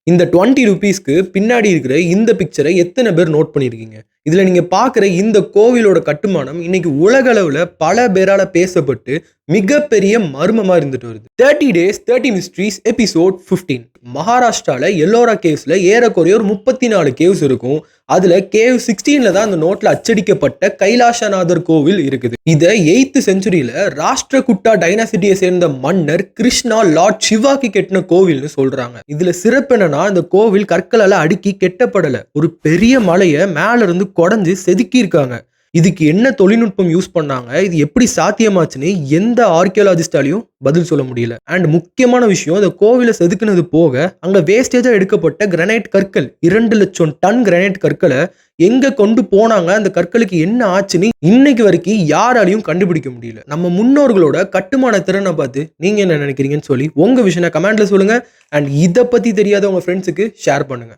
இந்த 20 ரூபீஸ்க்கு பின்னாடி இருக்கிற இந்த பிக்சரை எத்தனை பேர் நோட் பண்ணியிருக்கீங்க? இதுல நீங்க பார்க்குற இந்த கோவிலோட கட்டுமானம் இன்னைக்கு உலக அளவுல பல பேரால பேசப்பட்டு மிகப்பெரிய மர்மமா இருந்துட்டு வருது. 30 டேஸ் 30 மிஸ்ட்ரீஸ் எபிசோட் 15. மகாராஷ்டிரால எல்லோரா கேவ்ஸ்ல ஏறக்குறைய ஒரு 34 கேவ்ஸ் இருக்கும். அதுல கேவ் 16ல தான் அந்த நோட்ல அச்சடிக்கப்பட்ட கைலாசநாதர் கோவில் இருக்குது. இத 8th செஞ்சுரியில ராஷ்டிரகுட்டா டைனாசிட்டியை சேர்ந்த மன்னர் கிருஷ்ணா லார்ட் சிவாக்கு கெட்டின கோவில்னு சொல்றாங்க. இதுல சிறப்பு என்னன்னா, இந்த கோவில் கற்களால அடுக்கி கெட்டப்படல. ஒரு பெரிய மலையை மேல இருந்து கொடைஞ்சு செதுக்கி இருக்காங்க. இதுக்கு என்ன தொழில்நுட்பம் யூஸ் பண்ணாங்க, இது எப்படி சாத்தியமாச்சுன்னு எந்த ஆர்கியாலஜிஸ்டாலையும் பதில் சொல்ல முடியல. அண்ட் முக்கியமான விஷயம், இந்த கோவிலை செதுக்குனது போக அங்க வேஸ்டேஜா எடுக்கப்பட்ட கிரானைட் கற்கள் 2 லட்சம் டன் கிரானைட் கற்களை எங்க கொண்டு போனாங்க, அந்த கற்களுக்கு என்ன ஆச்சுன்னு இன்னைக்கு வரைக்கும் யாராலையும் கண்டுபிடிக்க முடியல. நம்ம முன்னோர்களோட கட்டுமான திறனை பார்த்து நீங்க என்ன நினைக்கிறீங்கன்னு சொல்லி உங்க விஷயம் கமெண்ட்ல சொல்லுங்க. அண்ட் இதை பத்தி தெரியாத உங்க ஃப்ரெண்ட்ஸுக்கு ஷேர் பண்ணுங்க.